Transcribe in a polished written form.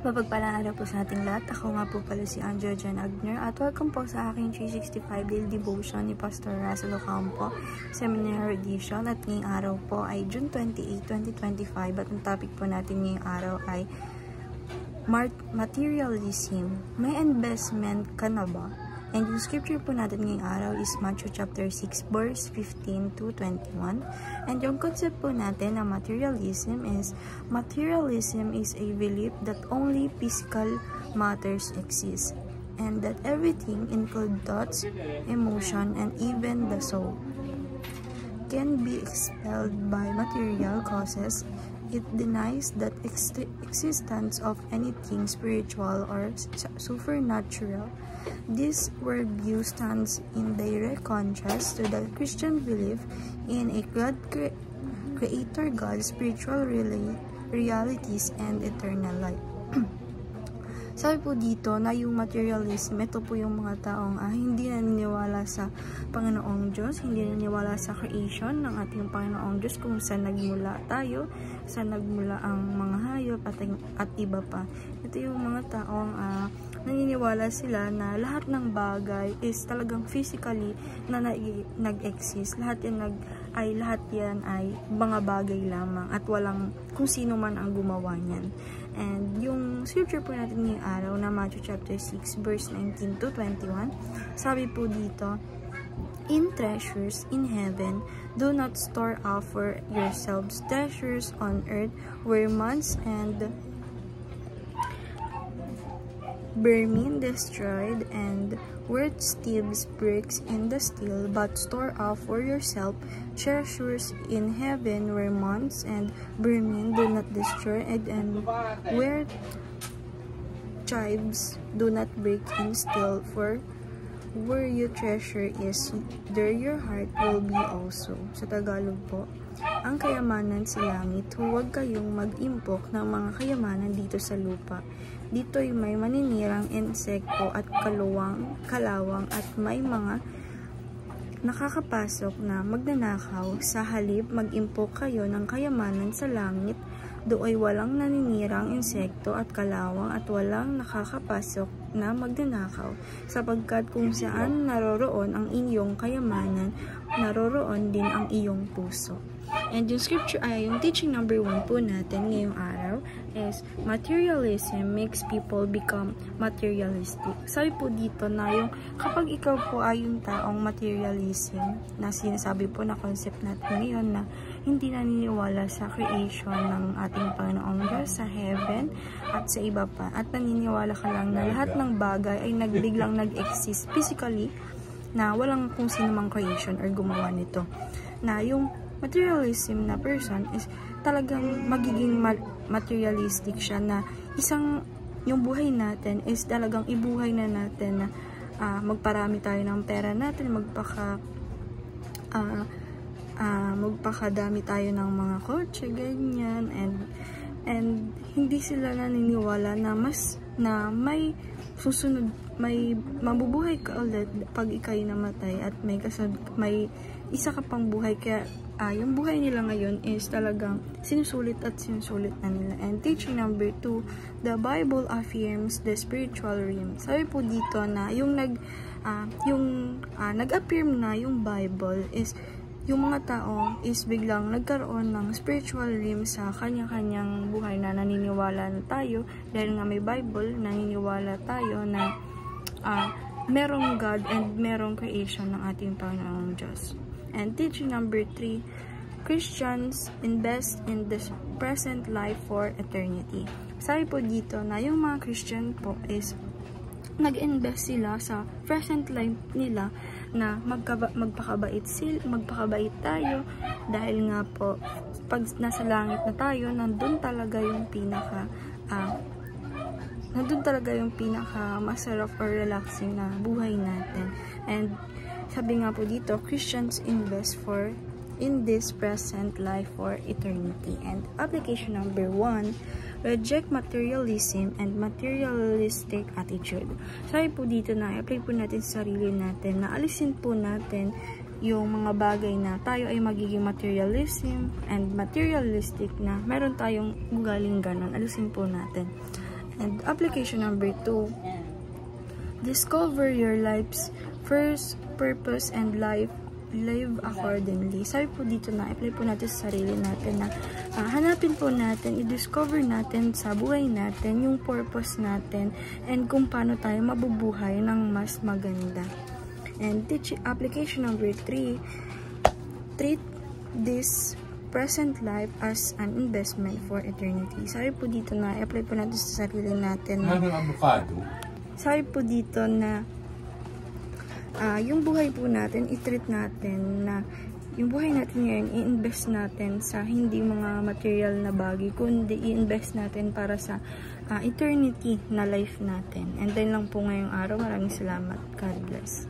Mapagpalang araw po sa ating lahat. Ako nga po pala si Angela Jan Agner at welcome po sa aking 365 Daily Devotion ni Pastor Russell Ocampo, Seminary Edition. At ngayong araw po ay June 28, 2025 at ang topic po natin ngayong araw ay Materialism. May investment ka na ba? And yung scripture po natin ngayong araw is Matthew chapter 6 verse 15 to 21. And yung concept po natin na materialism is a belief that only physical matters exist and that everything, including thoughts, emotion, and even the soul, can be expelled by material causes. It denies that existence of anything spiritual or supernatural. This worldview stands in direct contrast to the Christian belief in a God creator God, spiritual realities, and eternal life. Sabi po dito na yung materialism, ito po yung mga taong hindi naniniwala sa Panginoong Diyos, hindi naniniwala sa creation ng ating Panginoong Diyos, kung saan nagmula tayo, saan nagmula ang mga hayop at iba pa. Ito yung mga taong naniniwala sila na lahat ng bagay is talagang physically na nag-exist. Lahat yan ay mga bagay lamang at walang kung sino man ang gumawa niyan. And yung scripture po natin ngayong araw na Matthew chapter 6 verse 19 to 21, sabi po dito, "In treasures in heaven, do not store up for yourselves treasures on earth where moths and vermin destroyed and where thieves breaks in the steel, but store up for yourself treasures in heaven where moths and vermin do not destroy and where thieves do not break in steel, for where your treasure is, there your heart will be also." Sa Tagalog po, ang kayamanan sa langit, huwag kayong mag-impok ng mga kayamanan dito sa lupa. Dito'y may maninirang insekto at kalawang at may mga nakakapasok na magnanakaw. Sa halip, mag-impok kayo ng kayamanan sa langit. Do'y walang naninirang insekto at kalawang at walang nakakapasok na magnanakaw, sapagkat kung saan naroroon ang inyong kayamanan, naroroon din ang iyong puso. And yung scripture ay yung teaching number 1 po natin ngayong araw is materialism makes people become materialistic. Sabi po dito na yung kapag ikaw po ay yung taong materialism, na sinasabi po na concept natin ngayon na hindi naniniwala sa creation ng ating Panginoong Diyos, sa heaven at sa iba pa, at naniniwala ka lang na lahat ng bagay ay biglang nag-exist physically, na walang kung sino mang creation or gumawa nito. Na yung materialism na person is talagang magiging materialistic siya, na yung buhay natin is talagang ibuhay na natin na magparami tayo ng pera natin, magpakadami tayo ng mga kotse, ganyan, and hindi sila naniniwala na may susunod, may mabubuhay ka ulit pag ikay namatay at may isa ka pang buhay. Kaya yung buhay nila ngayon is talagang sinusulit na nila. And teaching number 2, the Bible affirms the spiritual realm. Sabi po dito na yung nag-affirm na yung Bible is yung mga tao is biglang nagkaroon ng spiritual realm sa kanya-kanyang buhay, na naniniwala na tayo dahil nga may Bible, naniniwala tayo na merong God and merong creation ng ating Panginoong Diyos. And teaching number 3, Christians invest in the present life for eternity. Sabi po dito na yung mga Christian po is nag-invest sila sa present life nila, na magpakabait tayo, dahil nga po pag nasa langit na tayo, nandun talaga yung pinaka masarap or relaxing na buhay natin. And sabi nga po dito, Christians invest in this present life for eternity. And application number 1, reject materialism and materialistic attitude. Sabi po dito na i-apply po natin sa sarili natin, na alisin po natin yung mga bagay na tayo ay magiging materialism and materialistic, na meron tayong ugaling ganon, alisin po natin. And application number 2, discover your life's first purpose and live accordingly. Sabi po dito na apply po natin sa sarili natin na hanapin po natin, i-discover natin sa buhay natin yung purpose natin and kung paano tayo mabubuhay ng mas maganda. And application number 3, treat this present life as an investment for eternity. Sabi po dito na i-apply po natin sa sarili natin na sabi po dito na yung buhay po natin, i-treat natin na yung buhay natin ngayon, i-invest natin sa hindi mga material na bagay, kundi i-invest natin para sa eternity na life natin. And then lang po ngayong araw. Maraming salamat. God bless.